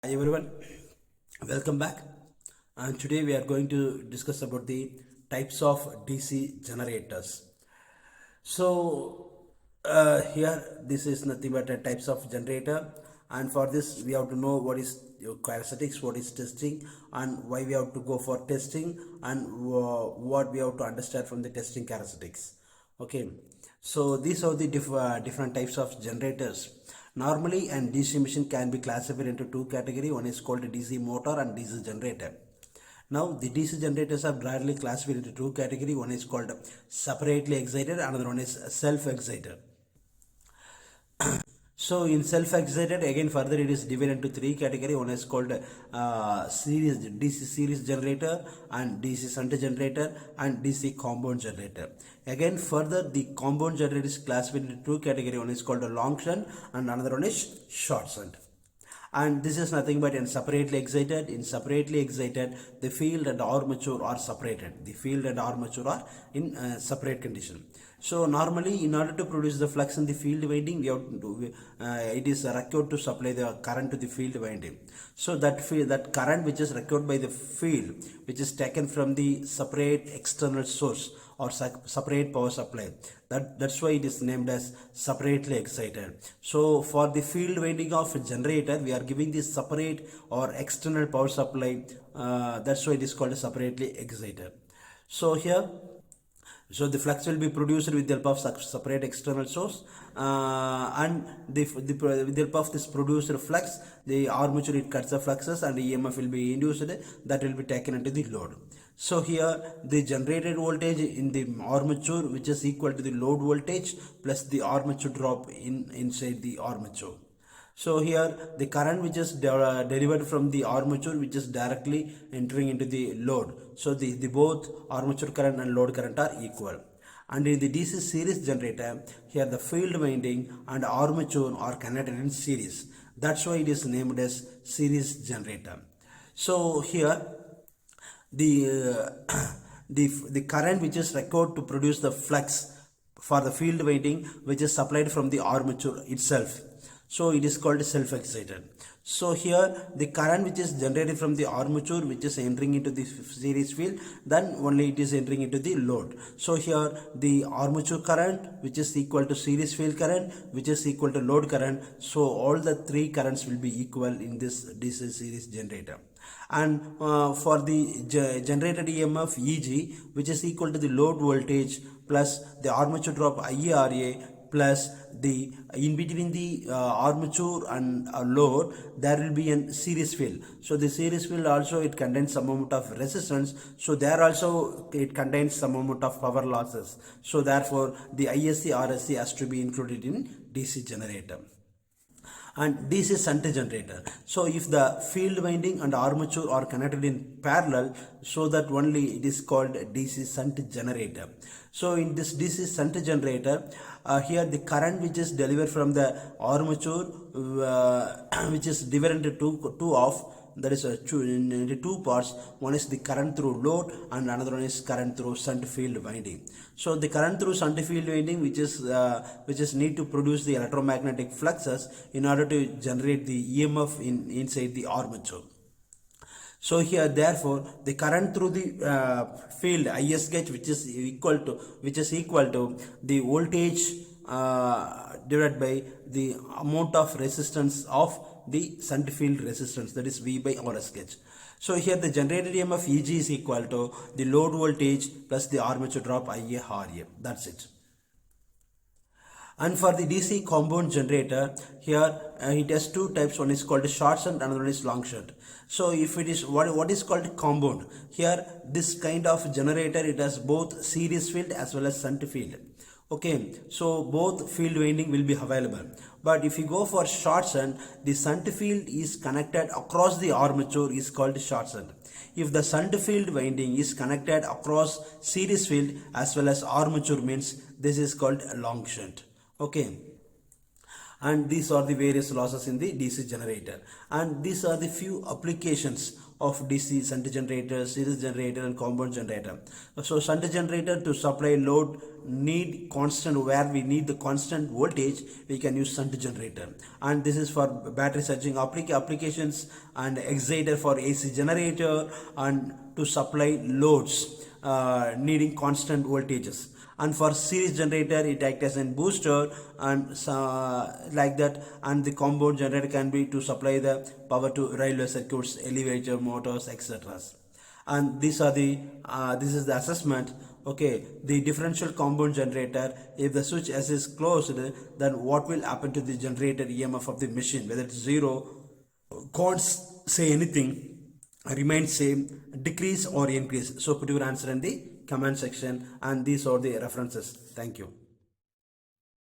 Hi everyone, welcome back. And today we are going to discuss about the types of DC generators. Here this is nothing but a types of generator, and for this we have to know what is your characteristics, what is testing, and why we have to go for testing, and what we have to understand from the testing characteristics. Okay, so these are the different types of generators. Normally, and DC machine can be classified into two categories. One is called DC motor and DC generator. Now, the DC generators are broadly classified into two categories. One is called separately excited, another one is self-excited. So in self-excited, again further it is divided into three categories. One is called series DC series generator, and DC shunt generator, and DC compound generator. Again further the compound generator is classified into two categories. One is called a long shunt and another one is short shunt. And this is nothing but in separately excited. In separately excited, the field and armature are separated. The field and armature are in separate condition. So normally, in order to produce the flux in the field winding, we have to do, it is required to supply the current to the field winding. So that current which is required by the field, which is taken from the separate external source or separate power supply, that's why it is named as separately excited. So for the field winding of a generator, we are giving this separate or external power supply. That's why it is called separately excited. So here, so the flux will be produced with the help of separate external source, and with the help of this produced flux, the armature it cuts the fluxes and EMF will be induced, that will be taken into the load. So here the generated voltage in the armature, which is equal to the load voltage plus the armature drop inside the armature. So here the current which is delivered from the armature, which is directly entering into the load. So the both armature current and load current are equal. And in the DC series generator, here the field winding and armature are connected in series. That's why it is named as series generator. So here the the current which is required to produce the flux for the field winding, which is supplied from the armature itself, so it is called self-excited. So here the current which is generated from the armature, which is entering into the series field, then only it is entering into the load. So here the armature current, which is equal to series field current, which is equal to load current. So all the three currents will be equal in this DC series generator. And for the generated EMF EG, which is equal to the load voltage plus the armature drop IARA plus the in between the armature and load, there will be a series field. So the series field also it contains some amount of resistance, so there also it contains some amount of power losses. So therefore the ISC RSC has to be included in DC generator. And DC shunt generator. So if the field winding and armature are connected in parallel, so that only it is called DC shunt generator. So in this DC shunt generator, here the current which is delivered from the armature, which is divided into two of, that is into two parts. One is the current through load and another one is current through shunt field winding. So the current through shunt field winding, which is need to produce the electromagnetic fluxes in order to generate the EMF inside the armature. So here therefore the current through the field ISH, which is equal to the voltage divided by the amount of resistance of the shunt field resistance, that is V by RSH. So here the generated EMF EG is equal to the load voltage plus the armature drop IARA. That's it. And for the DC compound generator, here it has two types. One is called short shunt, another one is long shunt. So if it is what is called compound, here this kind of generator, it has both series field as well as shunt field. Okay, so both field winding will be available. But if you go for short shunt, the shunt field is connected across the armature is called short shunt. If the shunt field winding is connected across series field as well as armature, means this is called long shunt. Okay. and these are the various losses in the DC generator, and these are the few applications of DC shunt generator, series generator and compound generator. So shunt generator to supply load need constant, where we need the constant voltage, we can use shunt generator, and this is for battery charging applications, and exciter for AC generator, and to supply loads needing constant voltages. And for series generator it acts as a booster, and like that, and the compound generator can be to supply the power to railway circuits, elevator motors, etc. And these are the this is the assessment. Okay, the differential compound generator, if the switch S is closed, then what will happen to the generator EMF of the machine, whether it's zero, can't say anything, remain same, decrease or increase. So put your answer in the comment section, and these are the references. Thank you.